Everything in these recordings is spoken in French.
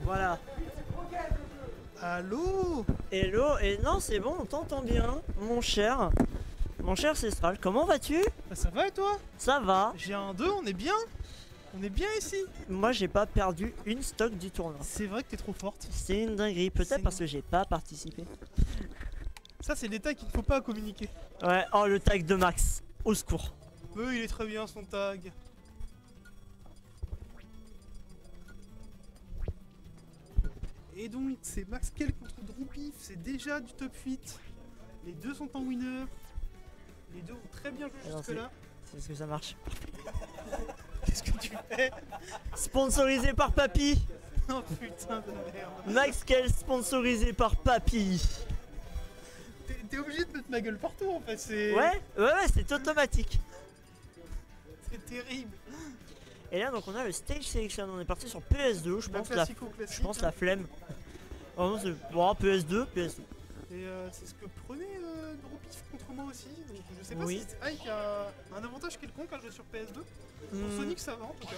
Voilà. Allô? Hello, et non c'est bon, on t'entend bien, mon cher. Mon cher Cestral, comment vas-tu? Bah, ça va et toi? Ça va. J'ai un 2, on est bien? On est bien ici? Moi j'ai pas perdu une stock du tournoi. C'est vrai que t'es trop forte. C'est une dinguerie, peut-être parce que j'ai pas participé. Ça c'est des tags qu'il ne faut pas communiquer. Ouais, oh le tag de Max, au secours. Oui, il est très bien son tag. Et donc c'est Maxkel contre Droupif, c'est déjà du top 8. Les deux sont en winner. Les deux ont très bien joué jusque là. C'est ce que ça marche. Qu'est-ce que tu fais? Sponsorisé par Papy. Oh putain de merde. Maxkel sponsorisé par Papy. T'es obligé de mettre ma gueule partout en fait, c'est... Ouais, c'est automatique. C'est terrible. Et là donc on a le stage selection, on est parti sur PS2, je pense la flemme. Vraiment c'est bon, PS2. Et c'est ce que prenait Droupif contre moi aussi, donc je sais pas oui. si Ike a un avantage quelconque à jouer sur PS2. Pour Sonic ça va en tout cas.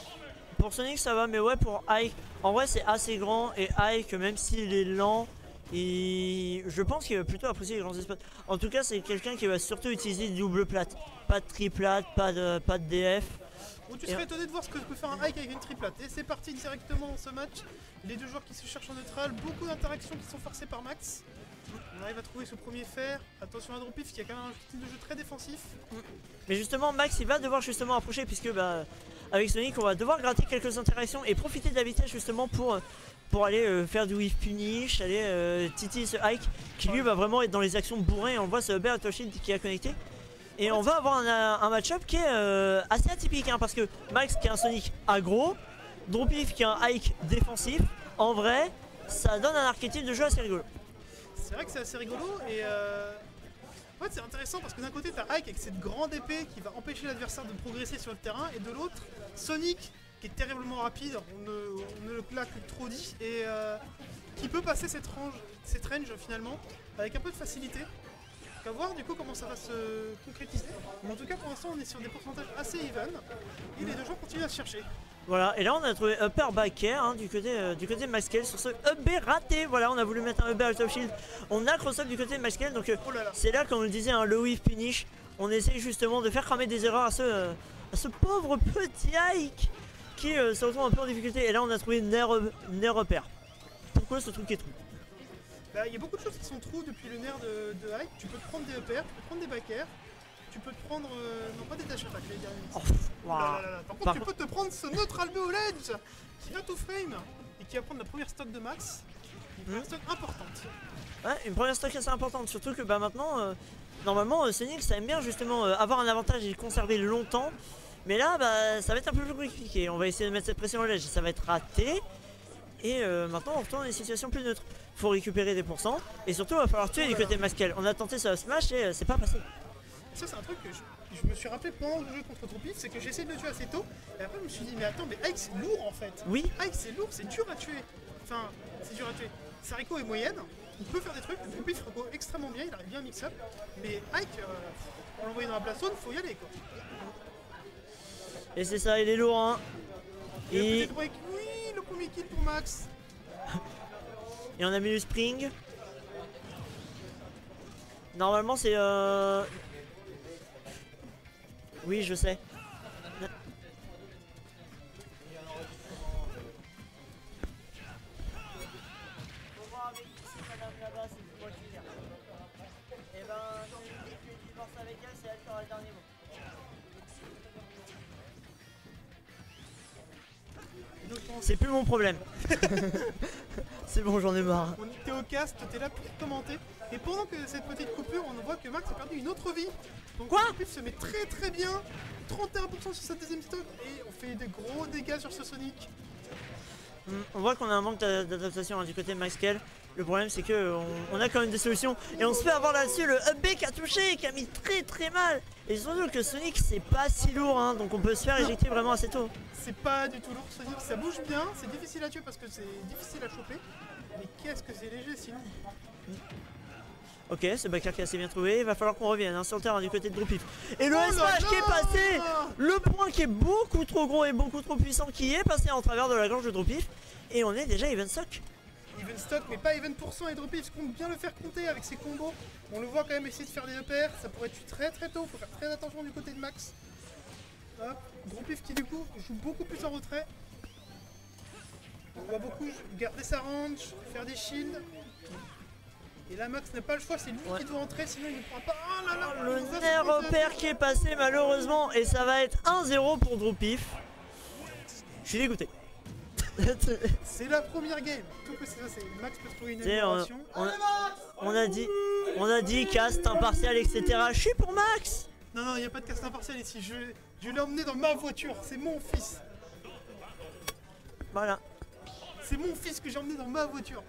Pour Sonic ça va, mais ouais pour Ike, en vrai c'est assez grand et Ike même s'il est lent, je pense qu'il va plutôt apprécier les grands espaces. En tout cas c'est quelqu'un qui va surtout utiliser double plate, pas de triplate, pas de DF. Bon, tu serais étonné de voir ce que peut faire un Ike avec une triplate. Et c'est parti directement dans ce match. Les deux joueurs qui se cherchent en neutral, beaucoup d'interactions qui sont forcées par Max. On arrive à trouver ce premier fer. Attention à Droupif qui a quand même un style de jeu très défensif. Mais justement Max il va devoir justement approcher puisque avec Sonic on va devoir gratter quelques interactions et profiter de la vitesse justement pour aller faire du whiff punish, aller titiller ce Ike qui lui va vraiment être dans les actions bourrées. On voit ce Bear Shield qui a connecté. Et on va avoir un match-up qui est assez atypique hein, parce que Max qui est un Sonic aggro, Droupif qui est un Ike défensif. En vrai ça donne un archétype de jeu assez rigolo. C'est vrai que c'est assez rigolo et en fait c'est intéressant parce que d'un côté t'as Ike avec cette grande épée qui va empêcher l'adversaire de progresser sur le terrain, et de l'autre Sonic qui est terriblement rapide, on ne le l'a que trop dit, et qui peut passer cette range finalement avec un peu de facilité. Donc à voir du coup comment ça va se concrétiser. Mais en tout cas pour l'instant on est sur des pourcentages assez even et les deux joueurs continuent à se chercher. Voilà, et là on a trouvé upper back air hein, du côté de Maxkel sur ce up B raté. Voilà, on a voulu mettre un up B out of shield. On a cross up du côté de Maxkel, donc c'est là comme on le disait un low whiff finish. On essaye justement de faire cramer des erreurs à ce pauvre petit Ike qui se retrouve un peu en difficulté. Et là on a trouvé Nair upper. Pourquoi ce truc est trou? Bah, y a beaucoup de choses qui sont trous depuis le nerf de Ike. Tu peux te prendre des upper, tu peux prendre des back air, tu peux te prendre... non pas des dash attack les derniers. Oh, wow. Par contre tu peux te prendre ce neutral B au ledge qui vient tout frame et qui va prendre la première stock de Max. Une première stock importante. Ouais, une première stock assez importante, surtout que maintenant, normalement Sonic ça aime bien justement avoir un avantage et le conserver longtemps. Mais là ça va être un peu plus compliqué, on va essayer de mettre cette pression au ledge, ça va être raté. Et maintenant on retourne dans une situation plus neutre. Faut récupérer des pourcents et surtout il va falloir tuer du côté Maxkel. On a tenté ça smash et c'est pas passé. Ça c'est un truc que je me suis rappelé pendant le jeu contre Droupif, c'est que j'ai essayé de le tuer assez tôt et après je me suis dit mais attends, mais Ike c'est lourd en fait. Oui. Ike c'est lourd, c'est dur à tuer. Enfin c'est dur à tuer. Sariko est moyenne, il peut faire des trucs, Droupif Sariko extrêmement bien, il arrive bien à mix up. Mais Ike, pour l'envoyer dans la place zone, faut y aller quoi. Et c'est ça, il est lourd hein. Et oui, le premier kill pour Max. Et on a mis le spring. Normalement c'est oui je sais. Et ben tu divorces avec elle, c'est elle qui aura le dernier mot. C'est plus mon problème. C'est bon, j'en ai marre. On était au cast, t'es là pour commenter. Et pendant que cette petite coupure, on voit que Max a perdu une autre vie. Donc quoi, le se met très bien. 31% sur sa deuxième stock. Et on fait des gros dégâts sur ce Sonic. On voit qu'on a un manque d'adaptation hein, du côté de Maxkel. Le problème c'est que on a quand même des solutions. Et on se fait avoir là-dessus le up B qui a touché, qui a mis très mal. Et surtout que Sonic c'est pas si lourd hein, donc on peut se faire éjecter vraiment assez tôt. C'est pas du tout lourd Sonic, ça bouge bien, c'est difficile à tuer parce que c'est difficile à choper. Mais qu'est-ce que c'est léger sinon. Ok, c'est Bakar qui a assez bien trouvé. Il va falloir qu'on revienne hein, sur le terrain du côté de Droopif. Et le Oh là S-Smash qui est là passé. Le point qui est beaucoup trop gros et beaucoup trop puissant qui est passé en travers de la gorge de Droopif. Et on est déjà even stock. Even stock, mais pas even % et Droopif compte bien le faire compter avec ses combos. On le voit quand même essayer de faire des EPR, ça pourrait tuer très très tôt, faut faire très attention du côté de Max. Hop, Droopif qui du coup joue beaucoup plus en retrait. On voit beaucoup garder sa range, faire des shields. Et là Max n'a pas le choix, c'est lui qui doit entrer, sinon il ne pourra pas. Oh là là, Le nerf repère qui est passé malheureusement. Et ça va être 1-0 pour Droopif. Je suis dégoûté. C'est la première game. Tout que c'est ça, c'est Max peut trouver une Tu sais, amélioration. on a dit cast impartial etc. Je suis pour Max. Non, non, il n'y a pas de casse impartial ici. Je l'ai emmené dans ma voiture. C'est mon fils. Voilà. C'est mon fils que j'ai emmené dans ma voiture.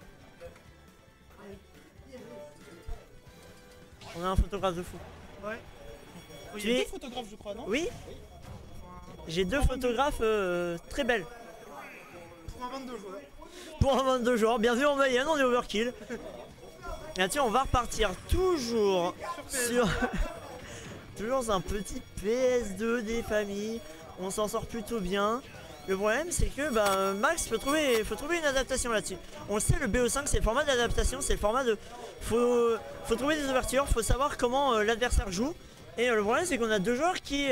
On a un photographe de fou. Ouais. Il Tu y a es- deux photographes, je crois, non? Oui. J'ai deux photographes très belles. Pour un 22 joueurs. Pour un 22 joueurs, bienvenue en Mayenne, on est overkill. Et là-dessus, on va repartir toujours sur toujours un petit PS2 des familles. On s'en sort plutôt bien. Le problème, c'est que Max faut trouver une adaptation là-dessus. On le sait, le BO5 c'est le format d'adaptation, c'est le format de faut trouver des ouvertures, faut savoir comment l'adversaire joue. Et le problème, c'est qu'on a deux joueurs qui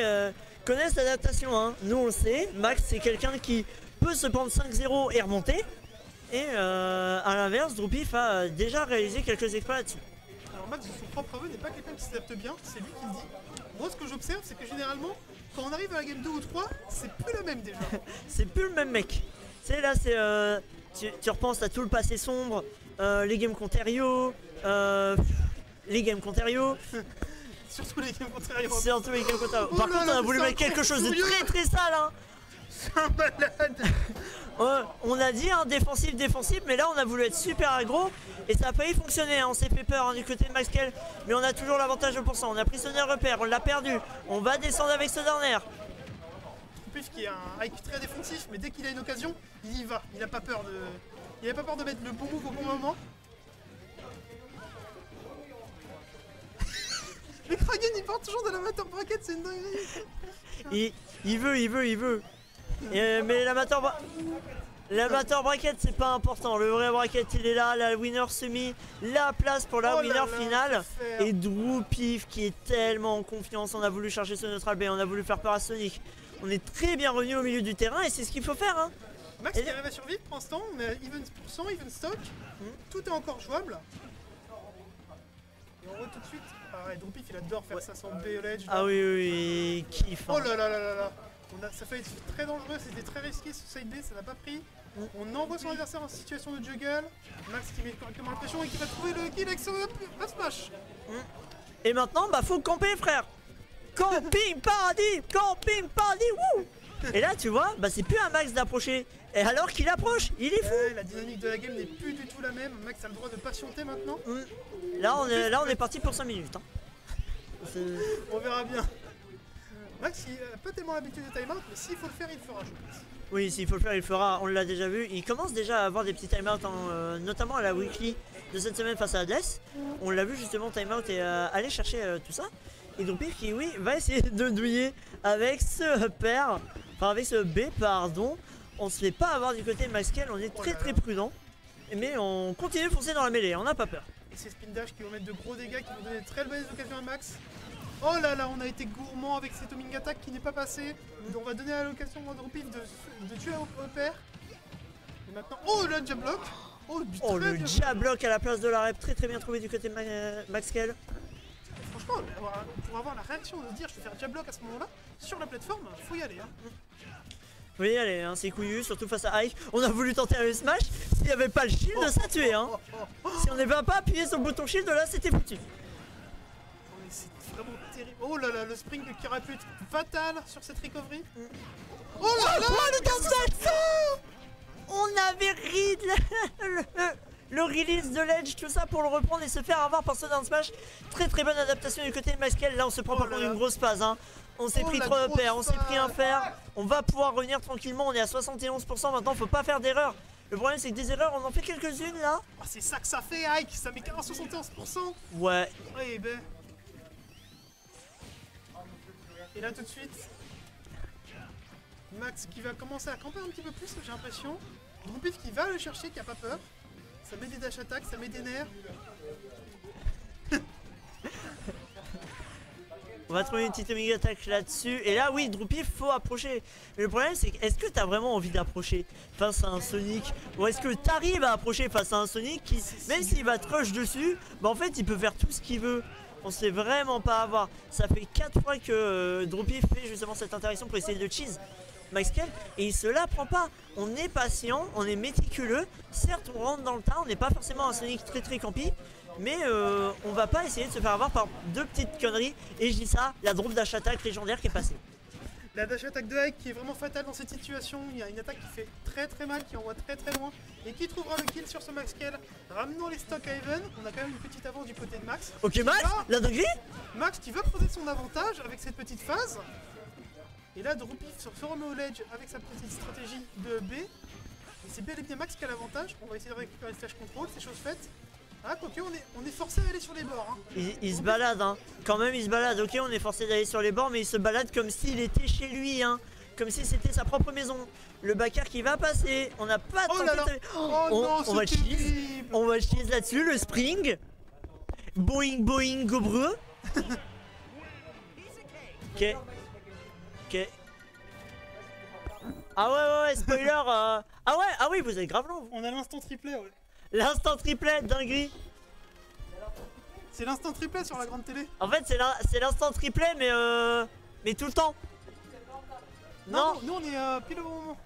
connaissent l'adaptation. Hein. Nous, on le sait. Max, c'est quelqu'un qui peut se prendre 5-0 et remonter. Et à l'inverse, Droopif a déjà réalisé quelques exploits là-dessus. Alors Max, de son propre aveu, n'est pas quelqu'un qui s'adapte bien. C'est lui qui le dit. Moi, ce que j'observe, c'est que généralement, quand on arrive à la game 2 ou 3, c'est plus la même déjà. C'est plus le même mec. Tu sais, là, c'est tu repenses à tout le passé sombre, les games contre Rio, les games contre Rio. Surtout les games contraires. Surtout les games contre Rio. Oh Par là contre, là, on a mais voulu c'est mettre quelque chose de furieux. très très sale. Hein. C'est un malade. On a dit hein, défensif, mais là on a voulu être super aggro et ça a failli fonctionner. Hein. On s'est fait peur hein, du côté de Maxkel, mais on a toujours l'avantage de pourcent. On a pris ce nerf repère, on l'a perdu. On va descendre avec ce dernier. Droopif qui est un hike très défensif, mais dès qu'il a une occasion, il y va. Il a pas peur de mettre le bon move au bon moment. Mais Kragen il part toujours de l'amateur bracket, c'est une dinguerie. Il veut. Mais l'amateur bracket c'est pas important. Le vrai bracket il est là, la winner semi, la place pour la Oh là winner là, finale. que faire. Et Droopif qui est tellement en confiance. On a voulu chercher ce neutral B, on a voulu faire peur à Sonic. On est très bien revenu au milieu du terrain et c'est ce qu'il faut faire. Hein. Max Et qui arrive à survivre pour l'instant, on est à even %, even stock. Tout est encore jouable. Et on voit tout de suite. Ah ouais, Droopif il adore faire ça sans B-Ledge. Ah oui, kiff. Hein. Oh là là là là là. Ça fait être très dangereux, c'était très risqué ce side B, ça n'a pas pris. On envoie son adversaire en situation de juggle. Max qui met correctement la pression et qui va trouver le kill avec son up smash. Et maintenant, faut camper, frère. Camping paradis, wouh. Et là, tu vois, c'est plus un Max d'approcher. Et alors qu'il approche, il est fou. Ouais, la dynamique de la game n'est plus du tout la même. Max a le droit de patienter maintenant. Là, on est parti pour 5 minutes. Hein. On verra bien. Max il n'a pas tellement l'habitude des timeouts, mais s'il faut le faire, il le fera, je pense. Oui, s'il faut le faire, il le fera. On l'a déjà vu. Il commence déjà à avoir des petits timeouts, notamment à la weekly de cette semaine face à Hades. On l'a vu justement timeout et aller chercher tout ça. Et Droopif qui, oui, va essayer de douiller avec ce pair, enfin avec ce B, pardon. On se fait pas avoir du côté de Maxkel, on est très très prudent. Mais on continue de foncer dans la mêlée, on n'a pas peur. Et ces spin dash qui vont mettre de gros dégâts, qui vont donner de très belles occasions à Max. Oh là là, on a été gourmand avec cette homing attack qui n'est pas passée. On va donner à l'occasion à Droopif de tuer au père. Et maintenant, oh le jab block. Oh, Le jab block à la place de la rep, très très bien trouvé du côté de Maxkel. Franchement, pour avoir la réaction de dire je vais faire jab block à ce moment-là, sur la plateforme, faut y aller. Hein. Oui, allez, hein, c'est couillu, surtout face à Ike. On a voulu tenter un smash, s'il n'y avait pas le shield, ça tuait. Hein. Si on n'avait pas appuyé sur le bouton shield, là c'était foutu. C'est vraiment terrible. Oh là là, le spring qui aurait pu être fatal sur cette recovery. Oh là là, le down. On avait read le release de l'edge, tout ça pour le reprendre et se faire avoir par ce down smash. Très très bonne adaptation du côté de Maxkel. Là on se prend par contre une grosse phase. Hein. On s'est pris 3 repères, on s'est pris un fer. On va pouvoir revenir tranquillement, on est à 71% maintenant, faut pas faire d'erreur. Le problème c'est que des erreurs on en fait quelques-unes là. Ah, c'est ça que ça fait, Ike. Ça met 71%. Ouais. Ouais, ben. Et là tout de suite, Max qui va commencer à camper un petit peu plus, j'ai l'impression. Droupif qui va le chercher, qui a pas peur. Ça met des dash attack, ça met des nerfs. On va trouver une petite Omega attack là-dessus. Et là, oui, Droupif, faut approcher. Mais le problème, c'est que est-ce que t'as vraiment envie d'approcher face à un Sonic? Ou est-ce que t'arrives à approcher face à un Sonic qui, même s'il va te rush dessus, bah en fait, il peut faire tout ce qu'il veut. On sait vraiment pas avoir. Ça fait 4 fois que Droupif fait justement cette interaction pour essayer de cheese Max Kell. Et il se la prend pas. On est patient, on est méticuleux. Certes, on rentre dans le tas. On n'est pas forcément un Sonic très campi. Mais on va pas essayer de se faire avoir par deux petites conneries. Et je dis ça, la drop dash attack légendaire qui est passée. La dash attack de Ike qui est vraiment fatale dans cette situation. Il y a une attaque qui fait très mal, qui envoie très loin. Et qui trouvera le kill sur ce Max Kell. Ramenons les stocks à Even. On a quand même une petite avance du côté de Max. Ok Max, la dinguerie. Max qui va poser son avantage avec cette petite phase. Et là Droupif se remet au ledge avec sa petite stratégie de B. Et c'est bel et bien Max qui a l'avantage. On va essayer de récupérer le flash control, c'est chose faite. Ah, quoique on est forcé à aller sur les bords. Hein. Il se balade, hein. Quand même, il se balade. Ok, on est forcé d'aller sur les bords, mais il se balade comme s'il était chez lui, hein. Comme si c'était sa propre maison. Le backer qui va passer. On n'a pas de on va cheese. On va cheese là-dessus. Le spring. Boing, gobreux. Ok. Ok. Ah ouais, spoiler. Ah oui, vous êtes grave long. On a l'instant triplet, ouais. L'instant triplet, dinguerie. C'est l'instant triplet sur la grande télé. En fait, c'est l'instant triplet, mais tout le temps. Non, nous on est pile au bon moment.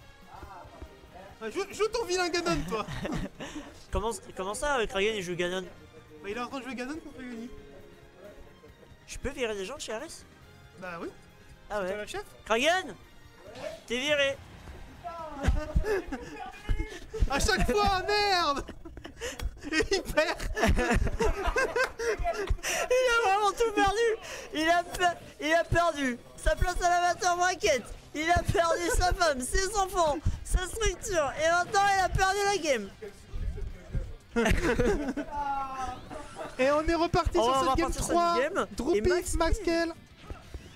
Joue ton vilain Ganon, toi. Comment ça, Kragen il joue Ganon? Bah, il est en train de jouer Ganon contre Uni. Je peux virer des gens de chez RS? Bah oui. Ah ouais. T'es la chef? Kragen, t'es viré. À chaque fois, merde. Et il perd. Il a vraiment tout perdu. Il a perdu sa place à l'amateur bracket. Il a perdu sa femme, ses enfants, sa structure. Et maintenant il a perdu la game. Et on est reparti sur cette game 3. Droupif, Max Kell.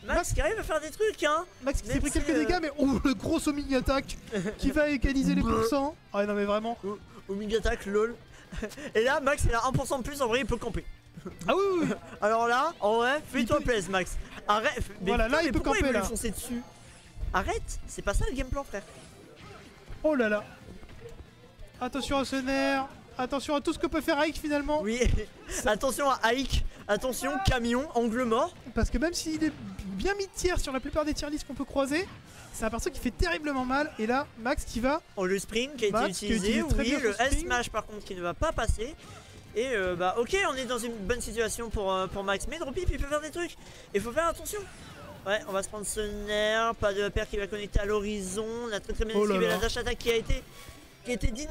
Max qui arrive à faire des trucs, hein. Max qui s'est pris quelques dégâts, mais oh, le gros Omega attack qui va égaliser les pourcents. Ah non mais vraiment. Omega attack, lol. Et là, Max il a 1% de plus, en vrai il peut camper. Ah oui. Alors là, en vrai, fais-toi plaisir, Max. Arrête. Mais voilà, putain, là il peut camper là. Foncer dessus. Arrête, c'est pas ça le game plan, frère. Oh là là. Attention à ce nerf. Attention à tout ce que peut faire Ike finalement. Oui, attention à Ike. Attention, camion, angle mort. Parce que même s'il est bien mis de tiers sur la plupart des tier lists qu'on peut croiser, c'est un perso qui fait terriblement mal. Et là, Max qui va. Oh, le spring qui a été utilisé. Oui, le S-Smash par contre qui ne va pas passer. Et bah, ok, on est dans une bonne situation pour Max. Mais Droupif, il peut faire des trucs. Il faut faire attention. Ouais, on va se prendre ce nerf. Pas de paire qui va connecter à l'horizon. On a très bien esquivé la dash attack qui a été deny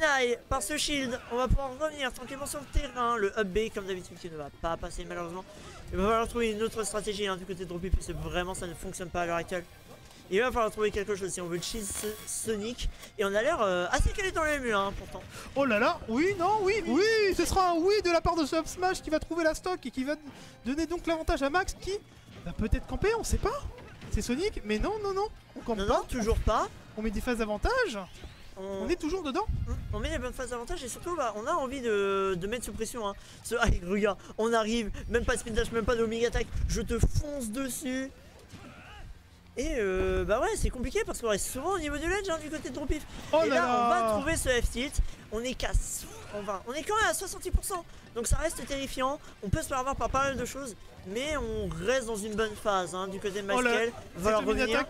par ce shield. On va pouvoir revenir tranquillement sur le terrain. Le up B comme d'habitude qui ne va pas passer malheureusement. Il va falloir trouver une autre stratégie du côté de Droupif parce que vraiment ça ne fonctionne pas à l'heure actuelle. Il va falloir trouver quelque chose si on veut cheese Sonic. Et on a l'air assez calé dans les murs pourtant. Oh là là, oui, non, oui, ce sera un oui de la part de ce Up Smash qui va trouver la stock et qui va donner donc l'avantage à Max qui va peut-être camper, on sait pas. C'est Sonic, mais non, on campe pas. Non, toujours pas. On met des phases d'avantage. On est toujours dedans. On met des bonnes phases d'avantage et surtout bah, on a envie de mettre sous pression. Regarde, on arrive, même pas de speed dash, même pas de Omega attack, je te fonce dessus. Et bah ouais, c'est compliqué parce qu'on reste souvent au niveau du ledge du côté de Droupif. Et là, on va trouver ce F-tilt. On est on est quand même à 70%. Donc ça reste terrifiant. On peut se faire avoir par pas mal de choses. Mais on reste dans une bonne phase du côté de Max Kell. Va revenir.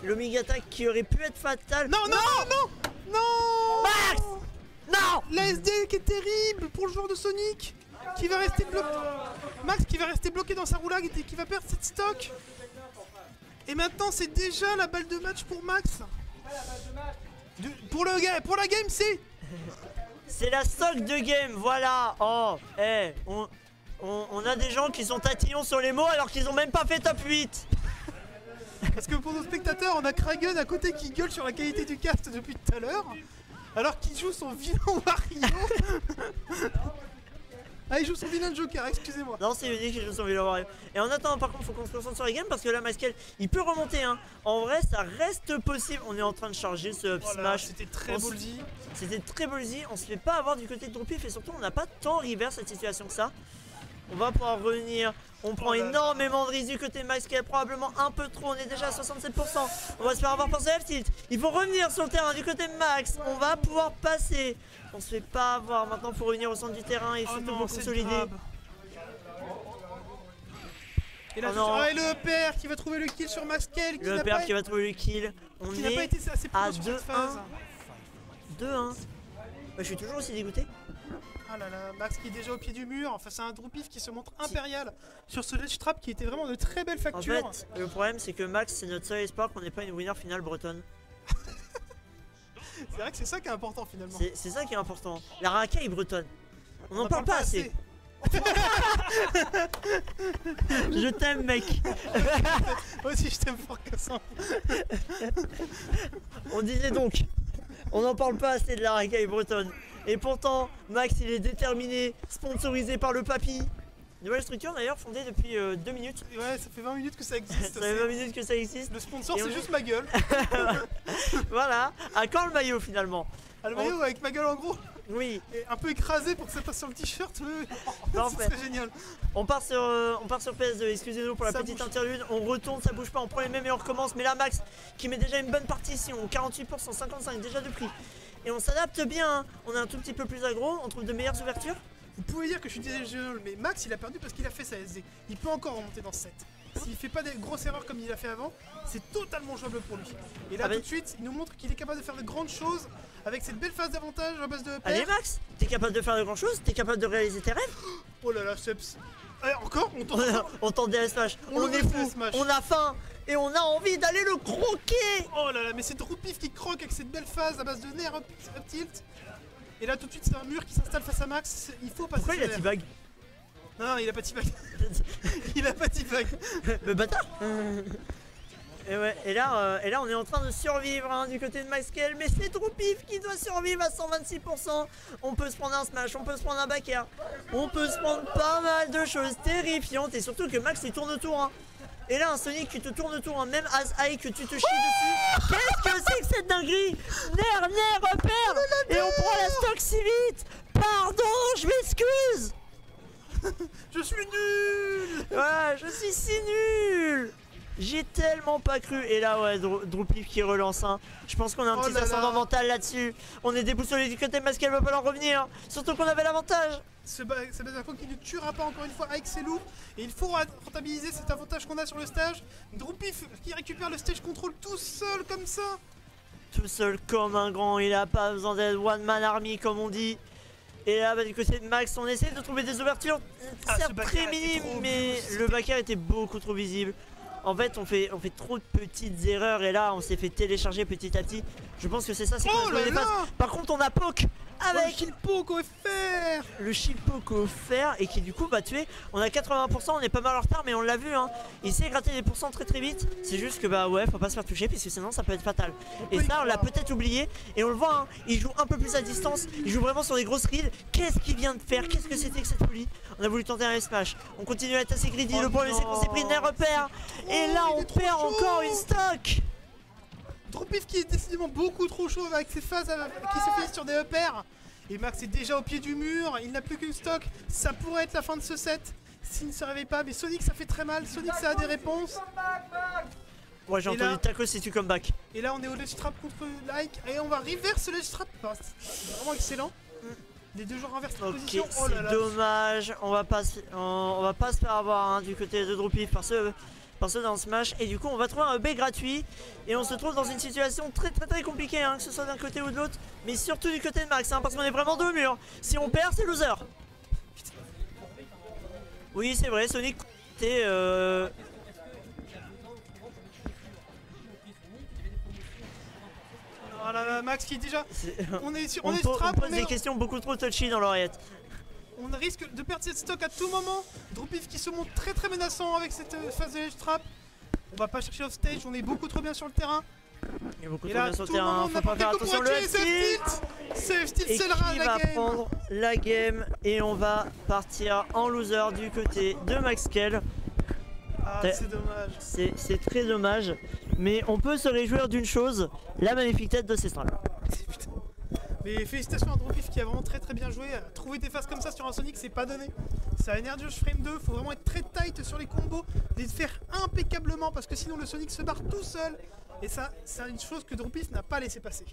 L'Omega attack qui aurait pu être fatal. Non Max. Non. La SD qui est terrible pour le joueur de Sonic. Qui va rester bloqué. Max qui va rester bloqué dans sa roulade et qui va perdre cette stock. Et maintenant c'est déjà la balle de match pour Max. Pour la game c'est la stock de game, voilà. Oh, on a des gens qui sont tatillons sur les mots alors qu'ils ont même pas fait top 8. Parce que pour nos spectateurs, on a Kragen à côté qui gueule sur la qualité du cast depuis tout à l'heure. Alors qu'il joue son vilain Wario. Ah, il joue son vilain Joker, excusez-moi. Non, c'est Unique qui joue son vilain Wario. Et en attendant, par contre, faut qu'on se concentre sur les games parce que là, Masquel, il peut remonter. Hein. En vrai, ça reste possible. On est en train de charger ce up smash. C'était très ballsy. C'était très ballsy. On se fait pas avoir du côté de Droopif et surtout, on n'a pas tant reverse cette situation que ça. On va pouvoir revenir. On prend énormément de risques du côté de Masquel, probablement un peu trop. On est déjà à 67%. On va se faire avoir par ce F-tilt. Il faut revenir sur le terrain du côté de Max. On va pouvoir passer. On se fait pas avoir. Maintenant, il faut revenir au centre du terrain et surtout pour consolider. Et là, et le père qui va trouver le kill sur Masquel. Le père qui va trouver le kill. On est pas été assez à 2-1. 2-1. Je suis toujours aussi dégoûté. Ah là là, Max qui est déjà au pied du mur face à un Droopif qui se montre impérial sur ce ledge trap qui était vraiment de très belle facture. En fait, le problème c'est que Max c'est notre seul espoir qu'on n'ait pas une winner finale bretonne. C'est vrai que c'est ça qui est important finalement. C'est ça qui est important. La racaille bretonne. On n'en parle pas assez. Je t'aime mec. Moi aussi je t'aime fort Cassandre. On disait donc, on n'en parle pas assez de la racaille bretonne. Et pourtant, Max il est déterminé, sponsorisé par le papy. Nouvelle structure d'ailleurs fondée depuis 2 minutes. Ouais, ça fait 20 minutes que ça existe. Ça fait 20 minutes que ça existe. Le sponsor c'est juste ma gueule. Voilà, à quand le maillot finalement? Ah, le maillot avec ma gueule en gros. Oui. Et un peu écrasé pour que ça passe sur le t-shirt. C'est génial. On part sur PS2, excusez-nous pour la petite interlude. On retourne, ça bouge pas, on prend les mêmes et on recommence. Mais là Max qui met déjà une bonne partition, 48%, 55 déjà de prix. Et on s'adapte bien, hein. On est un tout petit peu plus aggro, on trouve de meilleures ouvertures. Vous pouvez dire que je suis désolé, mais Max il a perdu parce qu'il a fait sa SD. Il peut encore remonter dans ce set. S'il fait pas des grosses erreurs comme il a fait avant, c'est totalement jouable pour lui. Et là tout de suite, il nous montre qu'il est capable de faire de grandes choses avec cette belle phase d'avantage à base de paire. Allez Max, t'es capable de faire de grandes choses, t'es capable de réaliser tes rêves. Oh là là, Seps. Allez, encore on tente des smash, on est fou, on a faim et on a envie d'aller le croquer. Oh là là, mais c'est Droopif qui croque avec cette belle phase à base de nerf up tilt. Et là tout de suite c'est un mur qui s'installe face à Max, il faut passer. Pourquoi il a T-bag? Non, il a pas T-bag. Il a pas T-bag. Le bâtard. Et ouais, et là on est en train de survivre hein, du côté de Masquel, mais c'est Droopif qui doit survivre à 126%. On peut se prendre un smash, on peut se prendre un back air, on peut se prendre pas mal de choses terrifiantes et surtout que Max il tourne autour. Hein. Et là un Sonic qui te tourne autour, hein, même as high que tu te chies dessus. Qu'est-ce que c'est que cette dinguerie? Nerf, repère. Et on prend la stock si vite. Pardon, je m'excuse. Je suis nul. Ouais, je suis si nul. J'ai tellement pas cru. Et là ouais, Droopif qui relance hein. Je pense qu'on a un petit ascendant mental là-dessus. On est déboussolé du côté Masquel, va falloir revenir. Surtout qu'on avait l'avantage. Ce Bazarko qui ne tuera pas encore une fois avec ses loups. Et il faut rentabiliser cet avantage qu'on a sur le stage. Droopif qui récupère le stage control tout seul comme ça. Tout seul comme un grand, il a pas besoin d'être one man army comme on dit. Et là bah, du côté de Max on essaie de trouver des ouvertures certes très minimes, mais le backer était beaucoup trop visible. En fait on fait trop de petites erreurs et là on s'est fait télécharger petit à petit. Je pense que c'est ça, c'est qu'on a joué les phases. Par contre on a Poke avec le shield poke offert. Le shield poke offert et qui du coup va tuer. On a 80%, on est pas mal en retard mais on l'a vu hein. Il sait gratter des pourcents très vite. C'est juste que bah ouais faut pas se faire toucher puisque sinon ça peut être fatal. Et ça on l'a peut-être oublié. Et on le voit hein, il joue un peu plus à distance. Il joue vraiment sur des grosses reads. Qu'est-ce qu'il vient de faire? Qu'est-ce que c'était que cette folie? On a voulu tenter un smash. On continue à être assez greedy. Le problème c'est qu'on s'est pris nerf repère. Et là on perd encore une stock. Droopif qui est décidément beaucoup trop chaud avec ses phases qui se finissent sur des uppers. Et Max est déjà au pied du mur, il n'a plus qu'une stock. Ça pourrait être la fin de ce set s'il ne se réveille pas. Mais Sonic ça fait très mal, Sonic ça a des réponses. Ouais j'ai entendu taco si tu comeback. Et là on est au ledge trap contre Like. Et on va reverse le ledge trap. C'est vraiment excellent. Les deux joueurs inversent la position. Oh là là. C'est dommage, on va pas se faire avoir hein, du côté de Droopif par ceux dans Smash. Et du coup on va trouver un B gratuit. Et on se trouve dans une situation très compliquée hein, que ce soit d'un côté ou de l'autre. Mais surtout du côté de Max hein, parce qu'on est vraiment dos au mur. Si on perd c'est loser. Oui c'est vrai, Sonic était Oh là là, Max qui est déjà... On est strap, on pose des questions beaucoup trop touchy dans l'oreillette. On risque de perdre cette stock à tout moment. Droopif qui se montre très menaçant avec cette phase de ledge trap. On va pas chercher off stage, on est beaucoup trop bien sur le terrain. Il y a beaucoup Et trop là, bien sur le tout le terrain, monde faut pas faire attention, le Save tilt. Save tilt, Et c'est le rat qui la va game. prendre la game et on va partir en loser du côté de Maxkel. Ah, c'est dommage. C'est très dommage, mais on peut se réjouir d'une chose, la magnifique tête de Cestral. Putain. Mais félicitations à Dropif qui a vraiment très bien joué. Trouver des phases comme ça sur un Sonic, c'est pas donné. C'est un Energy Rush Frame 2, faut vraiment être très tight sur les combos, les faire impeccablement parce que sinon le Sonic se barre tout seul. Et ça, c'est une chose que Dropif n'a pas laissé passer.